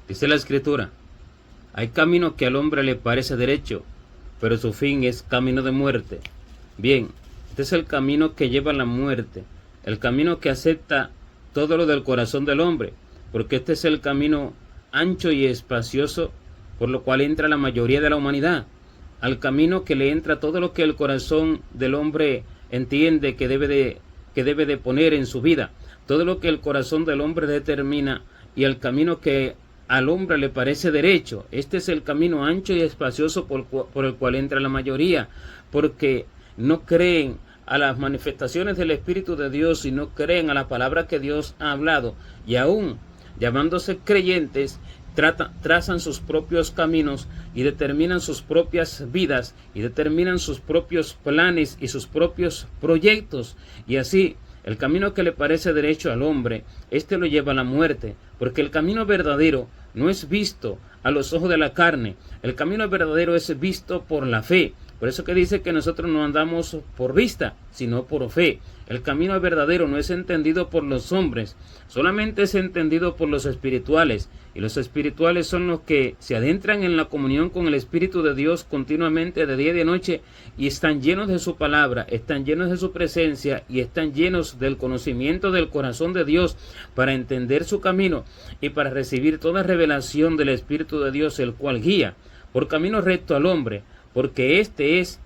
Dice la Escritura: hay camino que al hombre le parece derecho, pero su fin es camino de muerte. Bien, este es el camino que lleva a la muerte, el camino que acepta todo lo del corazón del hombre, porque este es el camino ancho y espacioso por lo cual entra la mayoría de la humanidad, al camino que le entra todo lo que el corazón del hombre entiende que debe de poner en su vida, todo lo que el corazón del hombre determina, y el camino que al hombre le parece derecho. Este es el camino ancho y espacioso por el cual entra la mayoría, porque no creen a las manifestaciones del Espíritu de Dios y no creen a la palabra que Dios ha hablado, y aún llamándose creyentes, trazan sus propios caminos y determinan sus propias vidas y determinan sus propios planes y sus propios proyectos, y así el camino que le parece derecho al hombre, este lo lleva a la muerte, porque el camino verdadero no es visto a los ojos de la carne, el camino verdadero es visto por la fe. Por eso que dice que nosotros no andamos por vista, sino por fe. El camino verdadero no es entendido por los hombres, solamente es entendido por los espirituales. Y los espirituales son los que se adentran en la comunión con el Espíritu de Dios continuamente de día y de noche, y están llenos de su palabra, están llenos de su presencia y están llenos del conocimiento del corazón de Dios para entender su camino y para recibir toda revelación del Espíritu de Dios, el cual guía por camino recto al hombre, porque este es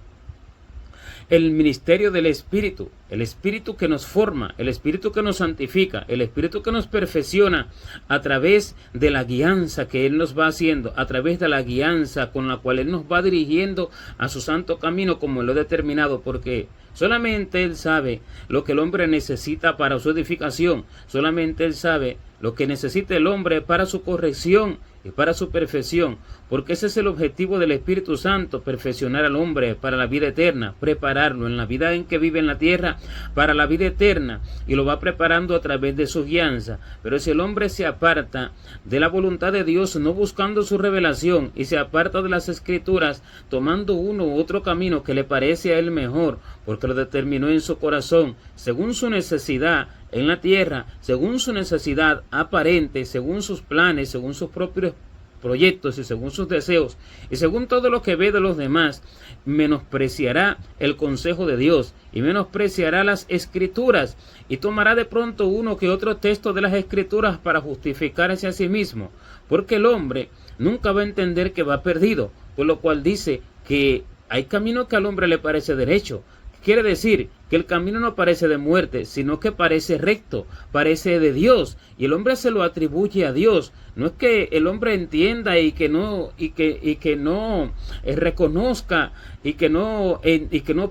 el ministerio del Espíritu, el Espíritu que nos forma, el Espíritu que nos santifica, el Espíritu que nos perfecciona a través de la guianza que Él nos va haciendo, a través de la guianza con la cual Él nos va dirigiendo a su santo camino como Él lo ha determinado, porque solamente Él sabe lo que el hombre necesita para su edificación, solamente Él sabe lo que necesita el hombre para su corrección y para su perfección, porque ese es el objetivo del Espíritu Santo, perfeccionar al hombre para la vida eterna, prepararlo en la vida en que vive en la tierra para la vida eterna, y lo va preparando a través de su guianza. Pero si el hombre se aparta de la voluntad de Dios, no buscando su revelación, y se aparta de las Escrituras, tomando uno u otro camino que le parece a él mejor, porque lo determinó en su corazón, según su necesidad en la tierra, según su necesidad aparente, según sus planes, según sus propios proyectos y según sus deseos, y según todo lo que ve de los demás, menospreciará el consejo de Dios y menospreciará las Escrituras, y tomará de pronto uno que otro texto de las Escrituras para justificarse a sí mismo, porque el hombre nunca va a entender que va perdido, por lo cual dice que hay camino que al hombre le parece derecho. Quiere decir que el camino no parece de muerte, sino que parece recto, parece de Dios, y el hombre se lo atribuye a Dios. No es que el hombre entienda y que no reconozca y que no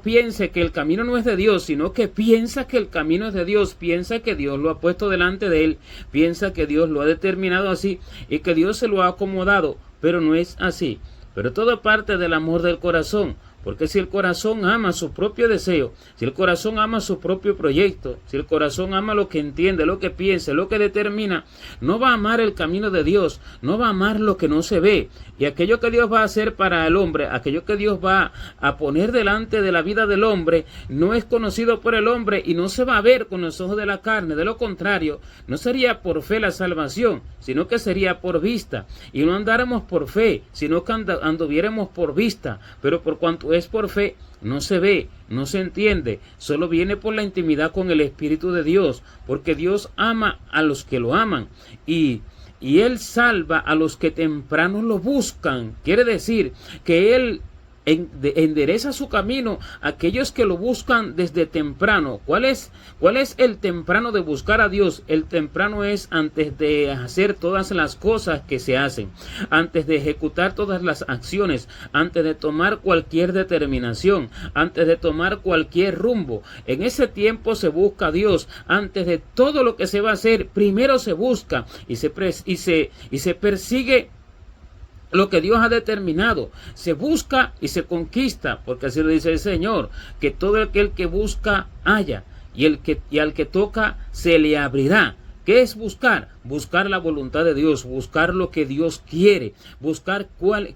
piense que el camino no es de Dios, sino que piensa que el camino es de Dios, piensa que Dios lo ha puesto delante de él, piensa que Dios lo ha determinado así y que Dios se lo ha acomodado, pero no es así. Pero todo parte del amor del corazón. Porque si el corazón ama su propio deseo, si el corazón ama su propio proyecto, si el corazón ama lo que entiende, lo que piensa, lo que determina, no va a amar el camino de Dios, no va a amar lo que no se ve. Y aquello que Dios va a hacer para el hombre, aquello que Dios va a poner delante de la vida del hombre, no es conocido por el hombre y no se va a ver con los ojos de la carne. De lo contrario, no sería por fe la salvación, sino que sería por vista. Y no andáramos por fe, sino que anduviéramos por vista. Pero por cuanto es por fe, no se ve, no se entiende, solo viene por la intimidad con el Espíritu de Dios, porque Dios ama a los que lo aman y Él salva a los que temprano lo buscan. Quiere decir que Él endereza su camino a aquellos que lo buscan desde temprano. ¿Cuál es el temprano de buscar a Dios? El temprano es antes de hacer todas las cosas que se hacen, antes de ejecutar todas las acciones, antes de tomar cualquier determinación, antes de tomar cualquier rumbo. En ese tiempo se busca a Dios. Antes de todo lo que se va a hacer, primero se busca y se persigue lo que Dios ha determinado. Se busca y se conquista, porque así lo dice el Señor, que todo aquel que busca halla, y al que toca se le abrirá. ¿Qué es buscar? Buscar la voluntad de Dios, buscar lo que Dios quiere, buscar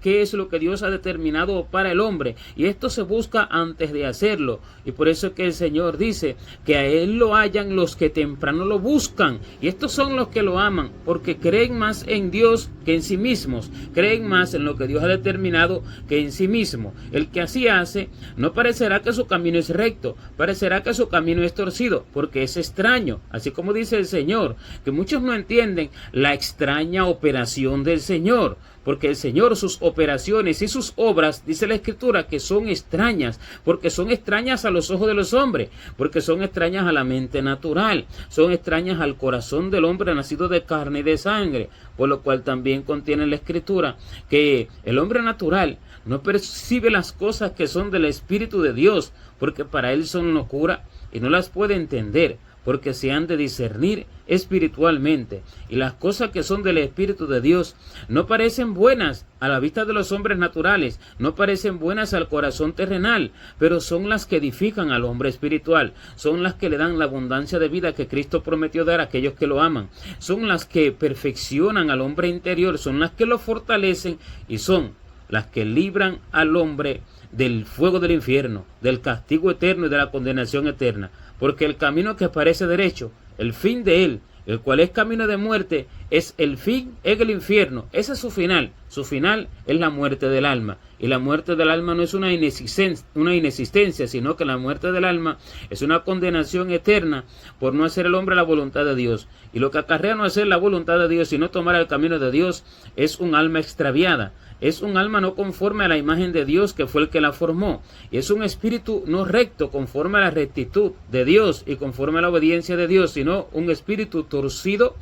qué es lo que Dios ha determinado para el hombre. Y esto se busca antes de hacerlo. Y por eso es que el Señor dice que a Él lo hallan los que temprano lo buscan. Y estos son los que lo aman, porque creen más en Dios que en sí mismos. Creen más en lo que Dios ha determinado que en sí mismo. El que así hace, no parecerá que su camino es recto, parecerá que su camino es torcido, porque es extraño. Así como dice el Señor, que muchos no entienden la extraña operación del Señor, porque el Señor, sus operaciones y sus obras, dice la Escritura, que son extrañas, porque son extrañas a los ojos de los hombres, porque son extrañas a la mente natural, son extrañas al corazón del hombre nacido de carne y de sangre, por lo cual también contiene la Escritura que el hombre natural no percibe las cosas que son del Espíritu de Dios, porque para él son locura y no las puede entender, porque se han de discernir espiritualmente. Y las cosas que son del Espíritu de Dios no parecen buenas a la vista de los hombres naturales, no parecen buenas al corazón terrenal, pero son las que edifican al hombre espiritual, son las que le dan la abundancia de vida que Cristo prometió dar a aquellos que lo aman, son las que perfeccionan al hombre interior, son las que lo fortalecen y son las que libran al hombre del fuego del infierno, del castigo eterno y de la condenación eterna. Porque el camino que parece derecho, el fin de él, el cual es camino de muerte, es el fin en el infierno. Ese es su final. Su final es la muerte del alma. Y la muerte del alma no es una inexistencia, sino que la muerte del alma es una condenación eterna por no hacer el hombre la voluntad de Dios. Y lo que acarrea no hacer la voluntad de Dios, sino tomar el camino de Dios, es un alma extraviada. Es un alma no conforme a la imagen de Dios, que fue el que la formó. Y es un espíritu no recto, conforme a la rectitud de Dios y conforme a la obediencia de Dios, sino un espíritu torcido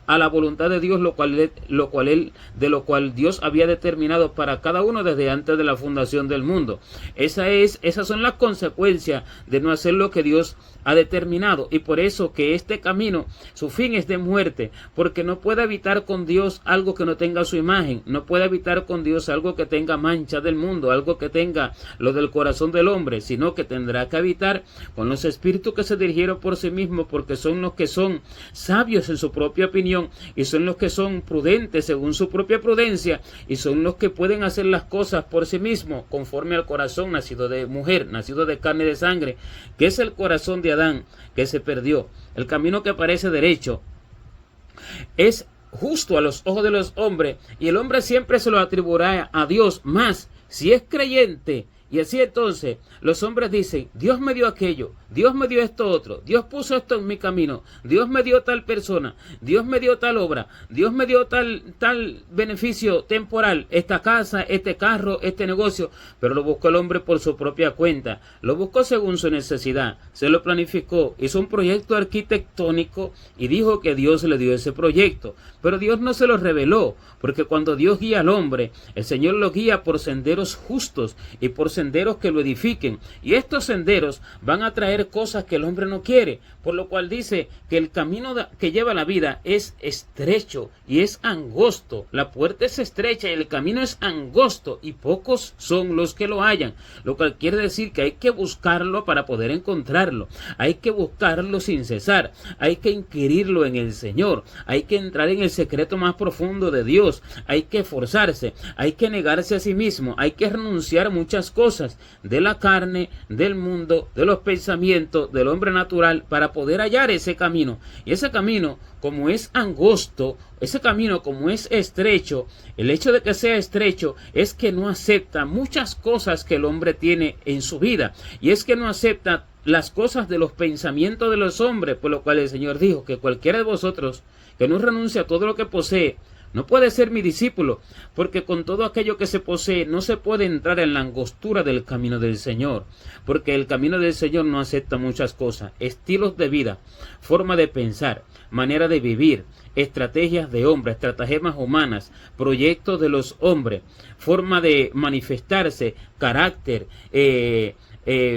a la voluntad de Dios, de lo cual Dios había determinado para cada uno desde antes de la fundación del mundo. Esas son las consecuencias de no hacer lo que Dios ha determinado, y por eso que este camino, su fin es de muerte, porque no puede habitar con Dios algo que no tenga su imagen, no puede habitar con Dios algo que tenga mancha del mundo, algo que tenga lo del corazón del hombre, sino que tendrá que habitar con los espíritus que se dirigieron por sí mismos, porque son los que son sabios en su propia opinión, y son los que son prudentes según su propia prudencia, y son los que pueden hacer las cosas por sí mismos, conforme al corazón nacido de mujer, nacido de carne y de sangre, que es el corazón de Adán, que se perdió. El camino que parece derecho es justo a los ojos de los hombres, y el hombre siempre se lo atribuirá a Dios, más si es creyente. Y así entonces los hombres dicen: Dios me dio aquello, Dios me dio esto otro, Dios puso esto en mi camino, Dios me dio tal persona, Dios me dio tal obra, Dios me dio tal beneficio temporal, esta casa, este carro, este negocio. Pero lo buscó el hombre por su propia cuenta, lo buscó según su necesidad, se lo planificó, hizo un proyecto arquitectónico y dijo que Dios le dio ese proyecto. Pero Dios no se lo reveló, porque cuando Dios guía al hombre, el Señor lo guía por senderos justos y por senderos que lo edifiquen, y estos senderos van a traer cosas que el hombre no quiere, por lo cual dice que el camino que lleva la vida es estrecho y es angosto, la puerta es estrecha y el camino es angosto, y pocos son los que lo hallan, lo cual quiere decir que hay que buscarlo para poder encontrarlo, hay que buscarlo sin cesar, hay que inquirirlo en el Señor, hay que entrar en el secreto más profundo de Dios, hay que esforzarse, hay que negarse a sí mismo, hay que renunciar a muchas cosas de la carne, del mundo, de los pensamientos, del hombre natural, para poder hallar ese camino. Y ese camino, como es angosto, ese camino como es estrecho, el hecho de que sea estrecho es que no acepta muchas cosas que el hombre tiene en su vida, y es que no acepta las cosas de los pensamientos de los hombres, por lo cual el Señor dijo que cualquiera de vosotros que no renuncie a todo lo que posee no puede ser mi discípulo, porque con todo aquello que se posee no se puede entrar en la angostura del camino del Señor, porque el camino del Señor no acepta muchas cosas: estilos de vida, forma de pensar, manera de vivir, estrategias de hombres, estratagemas humanas, proyectos de los hombres, forma de manifestarse, carácter,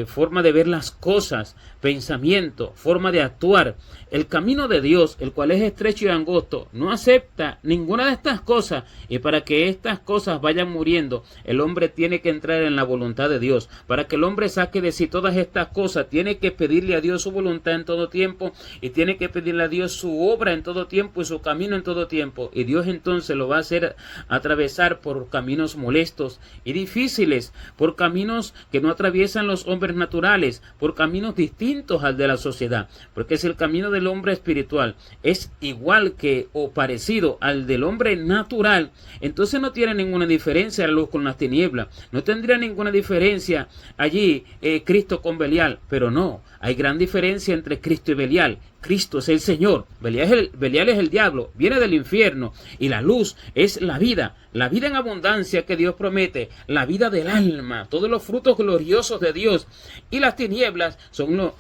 forma de ver las cosas, pensamiento, forma de actuar. El camino de Dios, el cual es estrecho y angosto, no acepta ninguna de estas cosas, y para que estas cosas vayan muriendo, el hombre tiene que entrar en la voluntad de Dios. Para que el hombre saque de sí todas estas cosas, tiene que pedirle a Dios su voluntad en todo tiempo, y tiene que pedirle a Dios su obra en todo tiempo y su camino en todo tiempo, y Dios entonces lo va a hacer atravesar por caminos molestos y difíciles, por caminos que no atraviesan los hombres naturales, por caminos distintos al de la sociedad, porque si el camino del hombre espiritual es igual que o parecido al del hombre natural, entonces no tiene ninguna diferencia la luz con las tinieblas, no tendría ninguna diferencia allí Cristo con Belial, pero no, hay gran diferencia entre Cristo y Belial. Cristo es el Señor, Belial es el diablo, viene del infierno, y la luz es la vida en abundancia que Dios promete, la vida del alma, todos los frutos gloriosos de Dios, y las tinieblas son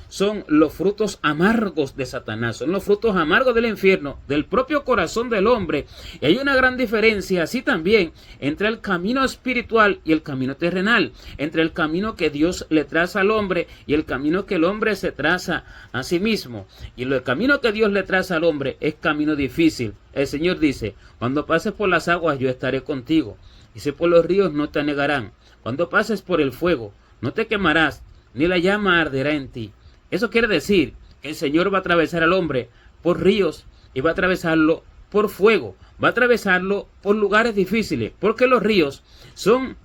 los frutos amargos de Satanás, son los frutos amargos del infierno, del propio corazón del hombre. Y hay una gran diferencia así también entre el camino espiritual y el camino terrenal, entre el camino que Dios le traza al hombre y el camino que el hombre se traza a sí mismo. Y el camino que Dios le traza al hombre es camino difícil. El Señor dice: cuando pases por las aguas yo estaré contigo, y si por los ríos no te anegarán. Cuando pases por el fuego no te quemarás, ni la llama arderá en ti. Eso quiere decir que el Señor va a atravesar al hombre por ríos y va a atravesarlo por fuego, va a atravesarlo por lugares difíciles, porque los ríos son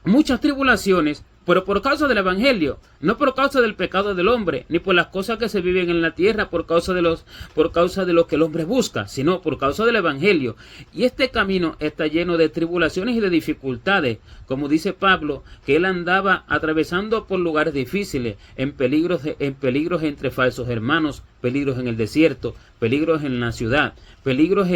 muchas tribulaciones, pero por causa del evangelio, no por causa del pecado del hombre, ni por las cosas que se viven en la tierra por causa de lo que el hombre busca, sino por causa del evangelio. Y este camino está lleno de tribulaciones y de dificultades, como dice Pablo, que él andaba atravesando por lugares difíciles, en peligros entre falsos hermanos, peligros en el desierto, peligros en la ciudad, peligro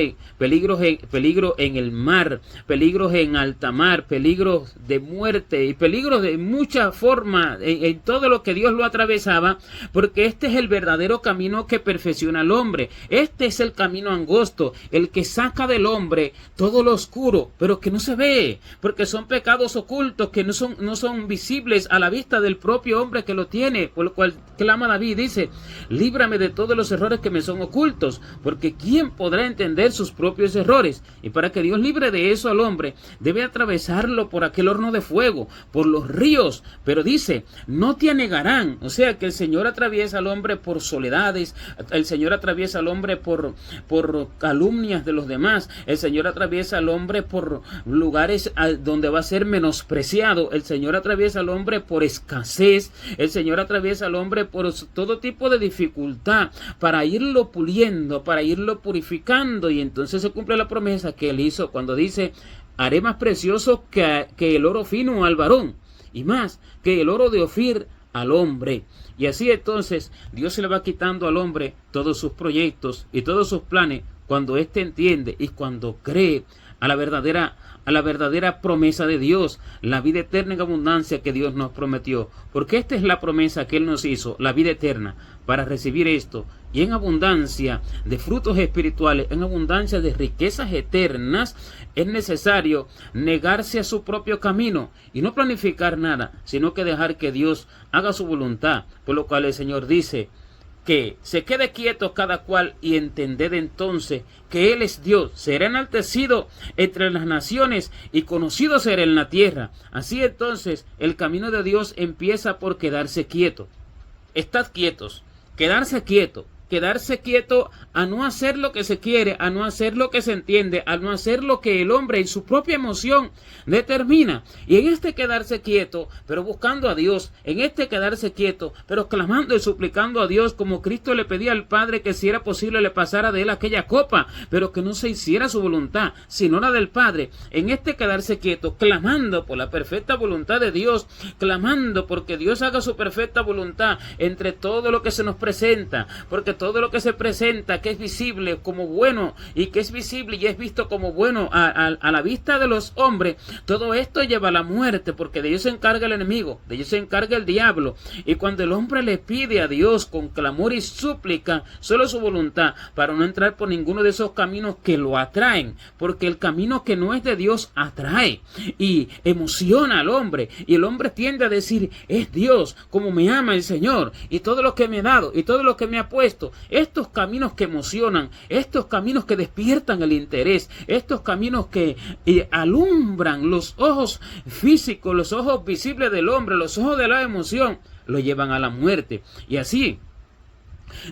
en el mar, peligros en alta mar, peligros de muerte y peligros de muchas formas en todo lo que Dios lo atravesaba, porque este es el verdadero camino que perfecciona al hombre. Este es el camino angosto, el que saca del hombre todo lo oscuro, pero que no se ve, porque son pecados ocultos que no son visibles a la vista del propio hombre que lo tiene, por lo cual clama David, dice: líbrame de todos los errores que me son ocultos, porque ¿quién podrá entender sus propios errores? Y para que Dios libre de eso al hombre, debe atravesarlo por aquel horno de fuego, por los ríos, pero dice: no te anegarán. O sea que el Señor atraviesa al hombre por soledades, el Señor atraviesa al hombre por calumnias de los demás, el Señor atraviesa al hombre por lugares donde va a ser menospreciado, el Señor atraviesa al hombre por escasez, el Señor atraviesa al hombre por todo tipo de dificultad, para irlo puliendo, para irlo purificando, y entonces se cumple la promesa que él hizo cuando dice: haré más precioso que el oro fino al varón, y más que el oro de Ofir al hombre. Y así entonces Dios se le va quitando al hombre todos sus proyectos y todos sus planes cuando éste entiende y cuando cree a la verdadera promesa de Dios, la vida eterna en abundancia que Dios nos prometió, porque esta es la promesa que Él nos hizo, la vida eterna. Para recibir esto y en abundancia de frutos espirituales, en abundancia de riquezas eternas, es necesario negarse a su propio camino y no planificar nada, sino que dejar que Dios haga su voluntad, por lo cual el Señor dice: que se quede quieto cada cual y entended entonces que Él es Dios, será enaltecido entre las naciones y conocido será en la tierra. Así entonces el camino de Dios empieza por quedarse quieto. Estad quietos, quedarse quieto a no hacer lo que se quiere, a no hacer lo que se entiende, a no hacer lo que el hombre en su propia emoción determina. Y en este quedarse quieto, pero buscando a Dios, en este quedarse quieto, pero clamando y suplicando a Dios, como Cristo le pedía al Padre que si era posible le pasara de él aquella copa, pero que no se hiciera su voluntad, sino la del Padre. En este quedarse quieto, clamando por la perfecta voluntad de Dios, clamando porque Dios haga su perfecta voluntad entre todo lo que se nos presenta, porque todo lo que se presenta, que es visible como bueno y que es visible y es visto como bueno a la vista de los hombres, todo esto lleva a la muerte, porque de ello se encarga el enemigo, de ello se encarga el diablo. Y cuando el hombre le pide a Dios con clamor y súplica solo su voluntad, para no entrar por ninguno de esos caminos que lo atraen, porque el camino que no es de Dios atrae y emociona al hombre, y el hombre tiende a decir: es Dios, como me ama el Señor, y todo lo que me ha dado, y todo lo que me ha puesto. Estos caminos que emocionan, estos caminos que despiertan el interés, estos caminos que alumbran los ojos físicos, los ojos visibles del hombre, los ojos de la emoción, lo llevan a la muerte. Y así,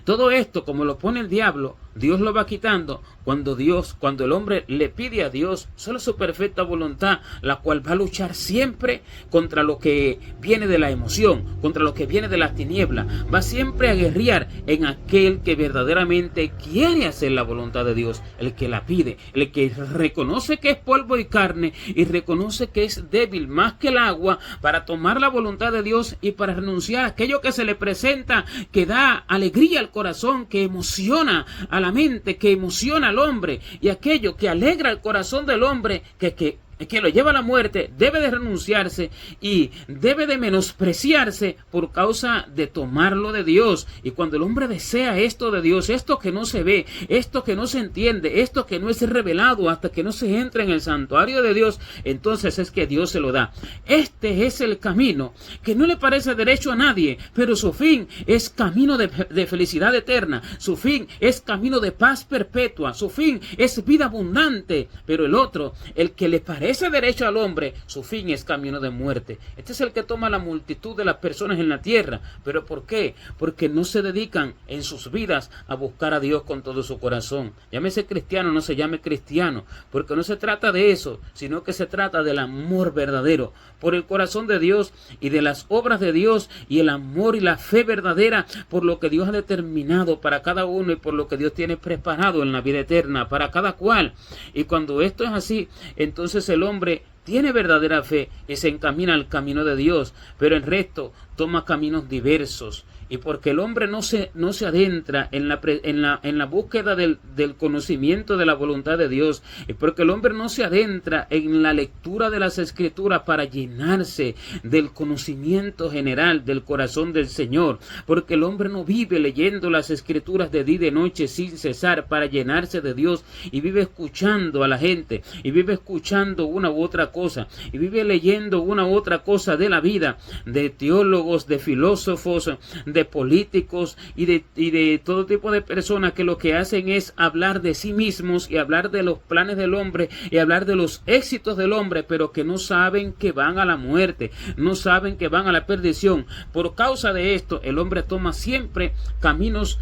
todo esto, como lo pone el diablo, Dios lo va quitando cuando el hombre le pide a Dios solo su perfecta voluntad, la cual va a luchar siempre contra lo que viene de la emoción, contra lo que viene de las tinieblas. Va siempre a guerrear en aquel que verdaderamente quiere hacer la voluntad de Dios, el que la pide, el que reconoce que es polvo y carne y reconoce que es débil más que el agua, para tomar la voluntad de Dios y para renunciar a aquello que se le presenta, que da alegría al corazón, que emociona a la mente, que emociona al hombre, y aquello que alegra el corazón del hombre, que lo lleva a la muerte, debe de renunciarse y debe de menospreciarse por causa de tomarlo de Dios. Y cuando el hombre desea esto de Dios, esto que no se ve, esto que no se entiende, esto que no es revelado hasta que no se entra en el santuario de Dios, entonces es que Dios se lo da. Este es el camino que no le parece derecho a nadie, pero su fin es camino de felicidad eterna, su fin es camino de paz perpetua, su fin es vida abundante. Pero el otro, el que le parece derecho al hombre, su fin es camino de muerte. Este es el que toma la multitud de las personas en la tierra. ¿Pero por qué? Porque no se dedican en sus vidas a buscar a Dios con todo su corazón. Llámese cristiano, no se llame cristiano, porque no se trata de eso, sino que se trata del amor verdadero por el corazón de Dios y de las obras de Dios, y el amor y la fe verdadera por lo que Dios ha determinado para cada uno y por lo que Dios tiene preparado en la vida eterna para cada cual. Y cuando esto es así, entonces el hombre tiene verdadera fe y se encamina al camino de Dios, pero el resto toma caminos diversos. Y porque el hombre no se adentra en la búsqueda del conocimiento de la voluntad de Dios, y porque el hombre no se adentra en la lectura de las Escrituras para llenarse del conocimiento general del corazón del Señor, porque el hombre no vive leyendo las Escrituras de día y de noche sin cesar para llenarse de Dios, y vive escuchando a la gente, y vive escuchando una u otra cosa, y vive leyendo una u otra cosa de la vida, de teólogos, de filósofos, de políticos y de todo tipo de personas que lo que hacen es hablar de sí mismos y hablar de los planes del hombre y hablar de los éxitos del hombre, pero que no saben que van a la muerte, no saben que van a la perdición. Por causa de esto, el hombre toma siempre caminos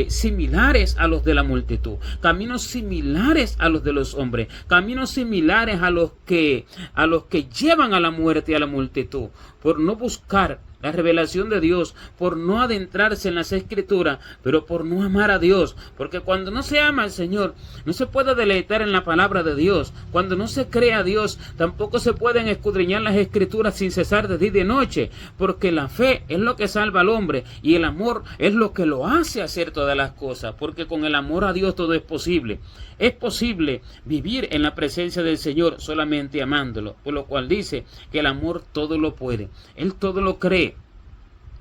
similares a los de la multitud, caminos similares a los de los hombres, caminos similares a los que llevan a la muerte y a la multitud, por no buscar la revelación de Dios, por no adentrarse en las Escrituras, pero por no amar a Dios. Porque cuando no se ama al Señor, no se puede deleitar en la palabra de Dios. Cuando no se cree a Dios, tampoco se pueden escudriñar las Escrituras sin cesar de día y de noche, porque la fe es lo que salva al hombre y el amor es lo que lo hace hacer todas las cosas, porque con el amor a Dios todo es posible. Es posible vivir en la presencia del Señor solamente amándolo, por lo cual dice que el amor todo lo puede, Él todo lo cree,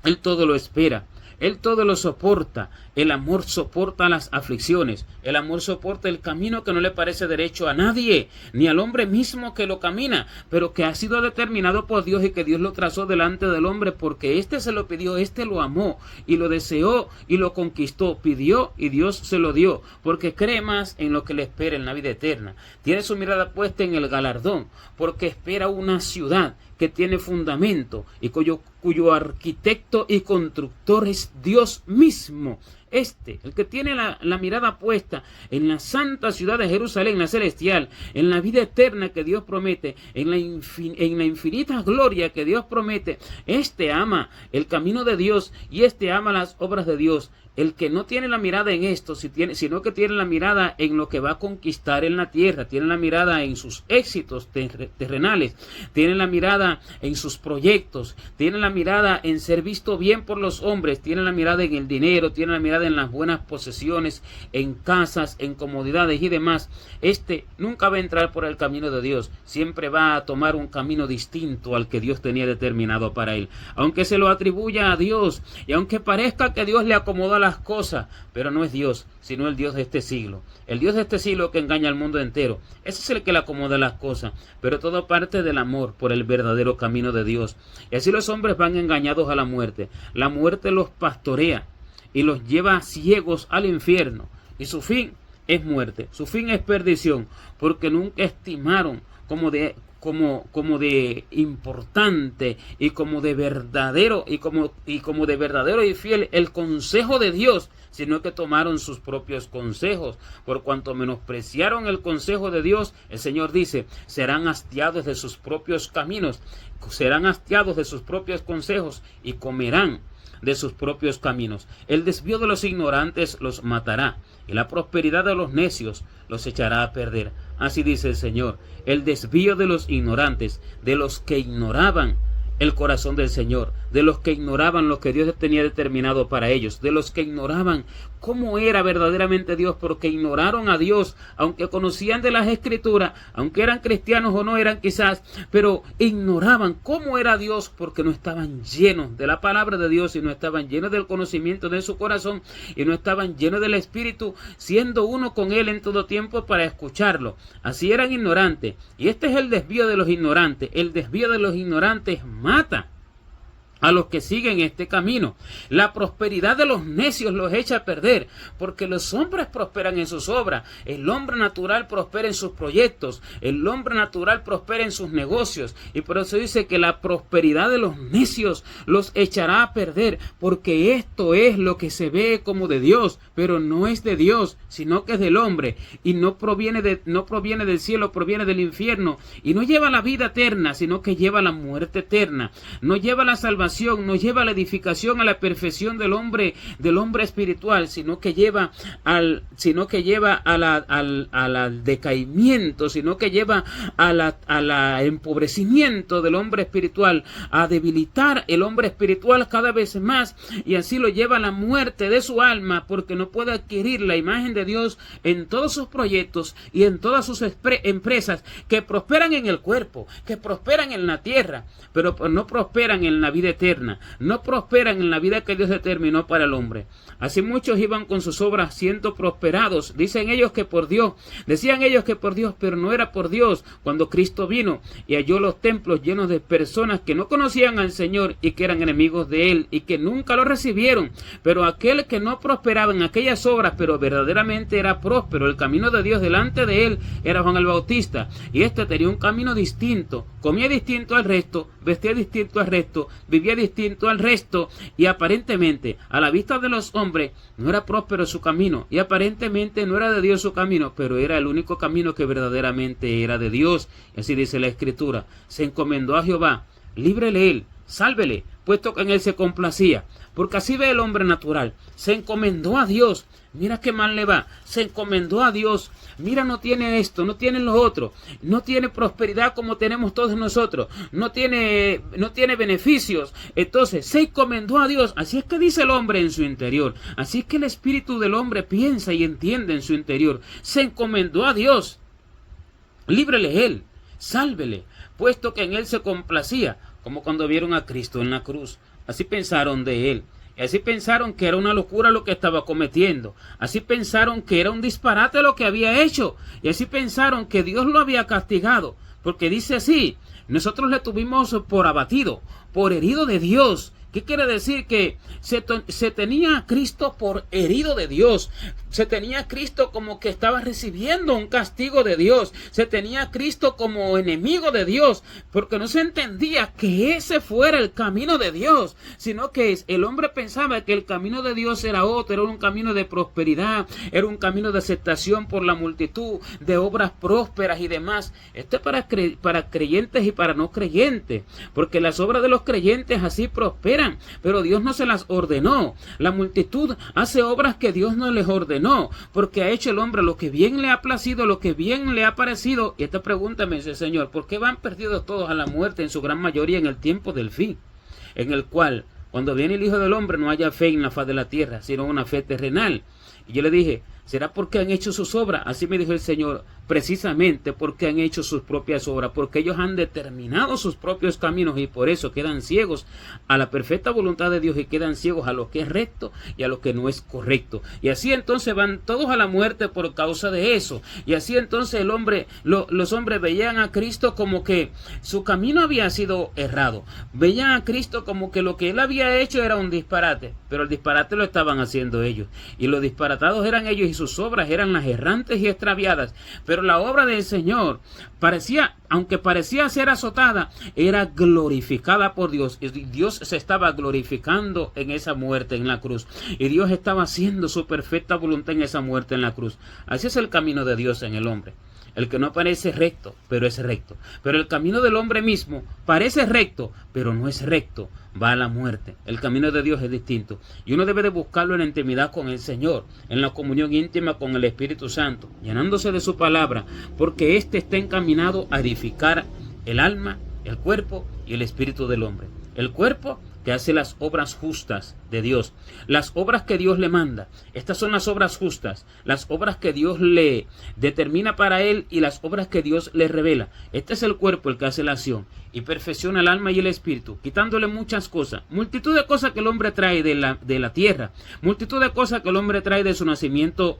Él todo lo espera, Él todo lo soporta. El amor soporta las aflicciones, el amor soporta el camino que no le parece derecho a nadie, ni al hombre mismo que lo camina, pero que ha sido determinado por Dios y que Dios lo trazó delante del hombre, porque éste se lo pidió, éste lo amó y lo deseó y lo conquistó, pidió y Dios se lo dio, porque cree más en lo que le espera en la vida eterna. Tiene su mirada puesta en el galardón, porque espera una ciudad que tiene fundamento y cuyo arquitecto y constructor es Dios mismo. El que tiene la mirada puesta en la santa ciudad de Jerusalén, la celestial, en la vida eterna que Dios promete, en la infinita gloria que Dios promete, ama el camino de Dios y ama las obras de Dios. El que no tiene la mirada en esto, sino que tiene la mirada en lo que va a conquistar en la tierra, tiene la mirada en sus éxitos terrenales, tiene la mirada en sus proyectos, tiene la mirada en ser visto bien por los hombres, tiene la mirada en el dinero, tiene la mirada prosperidad en las buenas posesiones, en casas, en comodidades y demás, nunca va a entrar por el camino de Dios, siempre va a tomar un camino distinto al que Dios tenía determinado para él, aunque se lo atribuya a Dios y aunque parezca que Dios le acomoda las cosas, pero no es Dios, sino el Dios de este siglo, el Dios de este siglo que engaña al mundo entero. Ese es el que le acomoda las cosas, pero todo parte del amor por el verdadero camino de Dios. Y así los hombres van engañados a la muerte los pastorea y los lleva ciegos al infierno, y su fin es muerte, su fin es perdición, porque nunca estimaron como de importante y como de verdadero y fiel el consejo de Dios, sino que tomaron sus propios consejos. Por cuanto menospreciaron el consejo de Dios, el Señor dice, serán hastiados de sus propios caminos, serán hastiados de sus propios consejos y comerán de sus propios caminos. El desvío de los ignorantes los matará, y la prosperidad de los necios los echará a perder. Así dice el Señor, el desvío de los ignorantes, de los que ignoraban el corazón del Señor, de los que ignoraban lo que Dios tenía determinado para ellos, de los que ignoraban cómo era verdaderamente Dios, porque ignoraron a Dios, aunque conocían de las Escrituras, aunque eran cristianos o no eran quizás, pero ignoraban cómo era Dios porque no estaban llenos de la palabra de Dios y no estaban llenos del conocimiento de su corazón y no estaban llenos del Espíritu, siendo uno con Él en todo tiempo para escucharlo. Así eran ignorantes, y este es el desvío de los ignorantes. El desvío de los ignorantes mata a los que siguen este camino. La prosperidad de los necios los echa a perder, porque los hombres prosperan en sus obras, el hombre natural prospera en sus proyectos, el hombre natural prospera en sus negocios, y por eso dice que la prosperidad de los necios los echará a perder, porque esto es lo que se ve como de Dios, pero no es de Dios, sino que es del hombre, y no proviene del cielo, proviene del infierno, y no lleva la vida eterna, sino que lleva la muerte eterna, no lleva la salvación, no lleva a la edificación, a la perfección del hombre espiritual, sino que lleva al decaimiento, sino que lleva al empobrecimiento del hombre espiritual, a debilitar el hombre espiritual cada vez más, y así lo lleva a la muerte de su alma, porque no puede adquirir la imagen de Dios en todos sus proyectos y en todas sus empresas que prosperan en el cuerpo, que prosperan en la tierra, pero no prosperan en la vida eterna, no prosperan en la vida que Dios determinó para el hombre. Así muchos iban con sus obras siendo prosperados, decían ellos que por Dios, pero no era por Dios. Cuando Cristo vino y halló los templos llenos de personas que no conocían al Señor y que eran enemigos de Él y que nunca lo recibieron, pero aquel que no prosperaba en aquellas obras, pero verdaderamente era próspero, el camino de Dios delante de él era Juan el Bautista, y este tenía un camino distinto, comía distinto al resto, vestía distinto al resto, vivía distinto al resto, y aparentemente a la vista de los hombres no era próspero su camino, y aparentemente no era de Dios su camino, pero era el único camino que verdaderamente era de Dios. Y así dice la Escritura, se encomendó a Jehová, líbrele él, sálvele, puesto que en él se complacía. Porque así ve el hombre natural, se encomendó a Dios, mira qué mal le va, se encomendó a Dios, mira, no tiene esto, no tiene lo otro, no tiene prosperidad como tenemos todos nosotros, no tiene beneficios, entonces se encomendó a Dios. Así es que dice el hombre en su interior, así es que el espíritu del hombre piensa y entiende en su interior, se encomendó a Dios, líbrele él, sálvele, puesto que en él se complacía, como cuando vieron a Cristo en la cruz. Así pensaron de él, y así pensaron que era una locura lo que estaba cometiendo, así pensaron que era un disparate lo que había hecho, y así pensaron que Dios lo había castigado, porque dice así, nosotros le tuvimos por abatido, por herido de Dios. ¿Qué quiere decir? Que se tenía a Cristo por herido de Dios, se tenía a Cristo como que estaba recibiendo un castigo de Dios, se tenía a Cristo como enemigo de Dios, porque no se entendía que ese fuera el camino de Dios, sino que el hombre pensaba que el camino de Dios era otro, era un camino de prosperidad, era un camino de aceptación por la multitud, de obras prósperas y demás. Esto es para creyentes y para no creyentes, porque las obras de los creyentes así prosperan, pero Dios no se las ordenó. La multitud hace obras que Dios no les ordenó, porque ha hecho el hombre lo que bien le ha placido, lo que bien le ha parecido. Y esta pregunta me dice, Señor, ¿por qué van perdidos todos a la muerte en su gran mayoría en el tiempo del fin, en el cual cuando viene el Hijo del Hombre no haya fe en la faz de la tierra, sino una fe terrenal. Y yo le dije, ¿será porque han hecho sus obras? Así me dijo el Señor, precisamente porque han hecho sus propias obras, porque ellos han determinado sus propios caminos y por eso quedan ciegos a la perfecta voluntad de Dios y quedan ciegos a lo que es recto y a lo que no es correcto. Y así entonces van todos a la muerte por causa de eso. Y así entonces los hombres veían a Cristo como que su camino había sido errado. Veían a Cristo como que lo que él había hecho era un disparate, pero el disparate lo estaban haciendo ellos. Y los disparatados eran ellos y sus obras eran las errantes y extraviadas. Pero la obra del Señor aunque parecía ser azotada, era glorificada por Dios. Y Dios se estaba glorificando en esa muerte en la cruz. Y Dios estaba haciendo su perfecta voluntad en esa muerte en la cruz. Así es el camino de Dios en el hombre. El que no parece recto, pero es recto. Pero el camino del hombre mismo parece recto, pero no es recto. Va a la muerte. El camino de Dios es distinto. Y uno debe de buscarlo en la intimidad con el Señor, en la comunión íntima con el Espíritu Santo, llenándose de su palabra, porque éste está encaminado a edificar el alma, el cuerpo y el espíritu del hombre. El cuerpo que hace las obras justas de Dios, las obras que Dios le manda. Estas son las obras justas, las obras que Dios le determina para él y las obras que Dios le revela. Este es el cuerpo el que hace la acción y perfecciona el alma y el espíritu, quitándole muchas cosas, multitud de cosas que el hombre trae de la tierra, multitud de cosas que el hombre trae de su nacimiento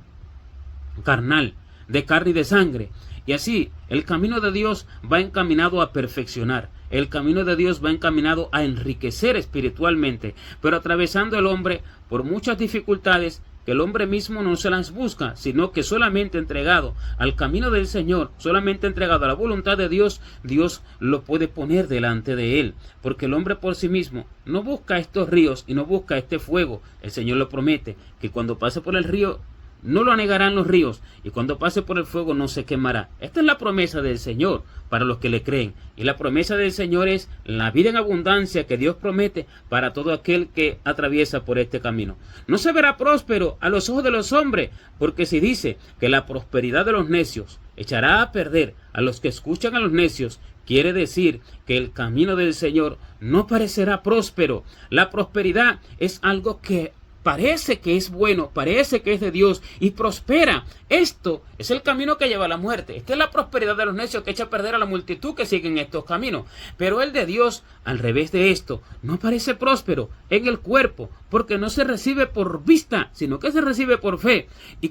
carnal, de carne y de sangre. Y así, el camino de Dios va encaminado a perfeccionar. El camino de Dios va encaminado a enriquecer espiritualmente, pero atravesando el hombre por muchas dificultades que el hombre mismo no se las busca, sino que solamente entregado al camino del Señor, solamente entregado a la voluntad de Dios, Dios lo puede poner delante de él. Porque el hombre por sí mismo no busca estos ríos y no busca este fuego. El Señor lo promete, que cuando pase por el río, no lo anegarán los ríos, y cuando pase por el fuego no se quemará. Esta es la promesa del Señor para los que le creen. Y la promesa del Señor es la vida en abundancia que Dios promete para todo aquel que atraviesa por este camino. No se verá próspero a los ojos de los hombres, porque si dice que la prosperidad de los necios echará a perder a los que escuchan a los necios, quiere decir que el camino del Señor no parecerá próspero. La prosperidad es algo que parece que es bueno, parece que es de Dios y prospera. Esto es el camino que lleva a la muerte. Esta es la prosperidad de los necios que echa a perder a la multitud que siguen estos caminos. Pero el de Dios, al revés de esto, no parece próspero en el cuerpo, porque no se recibe por vista, sino que se recibe por fe. Y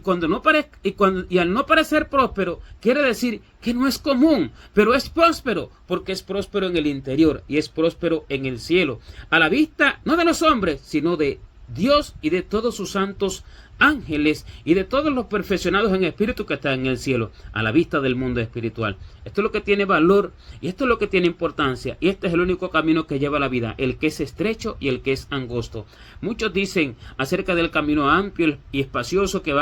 al no parecer próspero, quiere decir que no es común, pero es próspero, porque es próspero en el interior y es próspero en el cielo. A la vista, no de los hombres, sino de Dios y de todos sus santos ángeles y de todos los perfeccionados en espíritu que están en el cielo, a la vista del mundo espiritual. Esto es lo que tiene valor y esto es lo que tiene importancia, y este es el único camino que lleva a la vida, el que es estrecho y el que es angosto. Muchos dicen acerca del camino amplio y espacioso que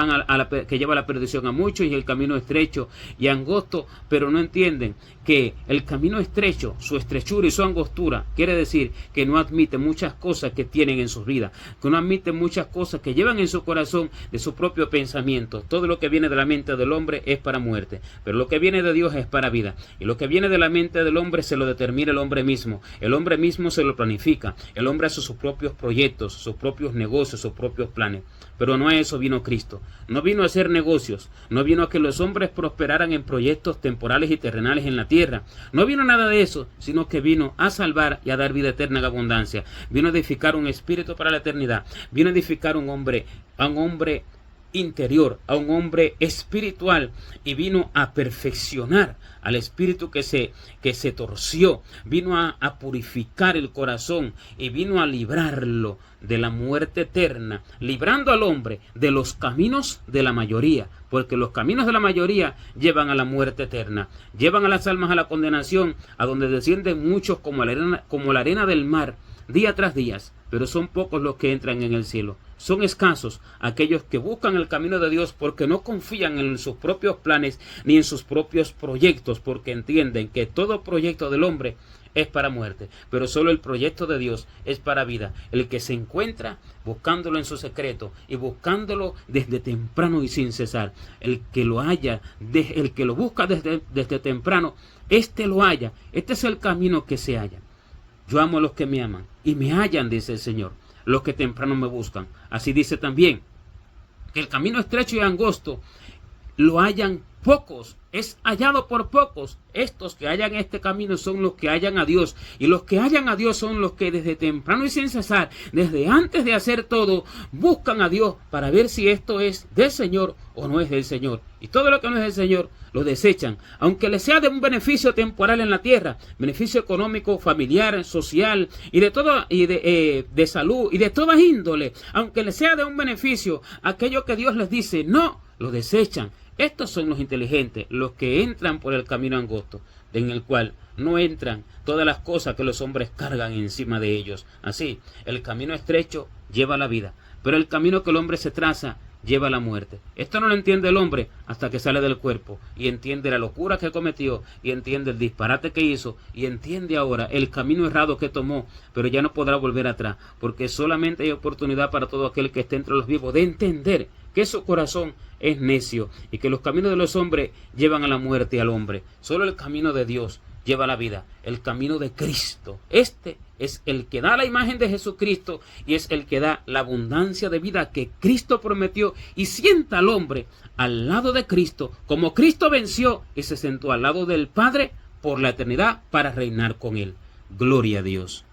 que lleva a la perdición a muchos, y el camino estrecho y angosto, pero no entienden que el camino estrecho, su estrechura y su angostura, quiere decir que no admite muchas cosas que tienen en sus vidas, que no admite muchas cosas que llevan en su corazón de su propio pensamiento. Todo lo que viene de la mente del hombre es para muerte, pero lo que viene de Dios es para vida. Y lo que viene de la mente del hombre se lo determina el hombre mismo. El hombre mismo se lo planifica. El hombre hace sus propios proyectos, sus propios negocios, sus propios planes. Pero no a eso vino Cristo. No vino a hacer negocios. No vino a que los hombres prosperaran en proyectos temporales y terrenales en la tierra. No vino nada de eso, sino que vino a salvar y a dar vida eterna en abundancia. Vino a edificar un espíritu para la eternidad. Vino a edificar a un hombre interior, a un hombre espiritual, y vino a perfeccionar al espíritu que se torció, vino a purificar el corazón y vino a librarlo de la muerte eterna, librando al hombre de los caminos de la mayoría, porque los caminos de la mayoría llevan a la muerte eterna, llevan a las almas a la condenación, a donde descienden muchos como la arena del mar, día tras día, pero son pocos los que entran en el cielo. Son escasos aquellos que buscan el camino de Dios porque no confían en sus propios planes ni en sus propios proyectos, porque entienden que todo proyecto del hombre es para muerte, pero solo el proyecto de Dios es para vida. El que se encuentra buscándolo en su secreto y buscándolo desde temprano y sin cesar, el que lo halla, el que lo busca desde temprano, este lo halla. Este es el camino que se halla. Yo amo a los que me aman y me hallan, dice el Señor, los que temprano me buscan. Así dice también que el camino estrecho y angosto lo hallan pocos, es hallado por pocos. Estos que hallan este camino son los que hallan a Dios, y los que hallan a Dios son los que desde temprano y sin cesar, desde antes de hacer todo, buscan a Dios para ver si esto es del Señor o no es del Señor. Y todo lo que no es del Señor lo desechan, aunque les sea de un beneficio temporal en la tierra, beneficio económico, familiar, social y de todo, y de salud y de toda índole. Aunque les sea de un beneficio, aquello que Dios les dice no, lo desechan. Estos son los inteligentes, los que entran por el camino angosto, en el cual no entran todas las cosas que los hombres cargan encima de ellos. Así, el camino estrecho lleva a la vida, pero el camino que el hombre se traza lleva a la muerte. Esto no lo entiende el hombre hasta que sale del cuerpo y entiende la locura que cometió, y entiende el disparate que hizo, y entiende ahora el camino errado que tomó, pero ya no podrá volver atrás, porque solamente hay oportunidad para todo aquel que esté entre los vivos de entender que su corazón es necio y que los caminos de los hombres llevan a la muerte al hombre. Solo el camino de Dios lleva a la vida, el camino de Cristo. Este es el que da la imagen de Jesucristo y es el que da la abundancia de vida que Cristo prometió, y sienta al hombre al lado de Cristo, como Cristo venció y se sentó al lado del Padre por la eternidad para reinar con él. Gloria a Dios.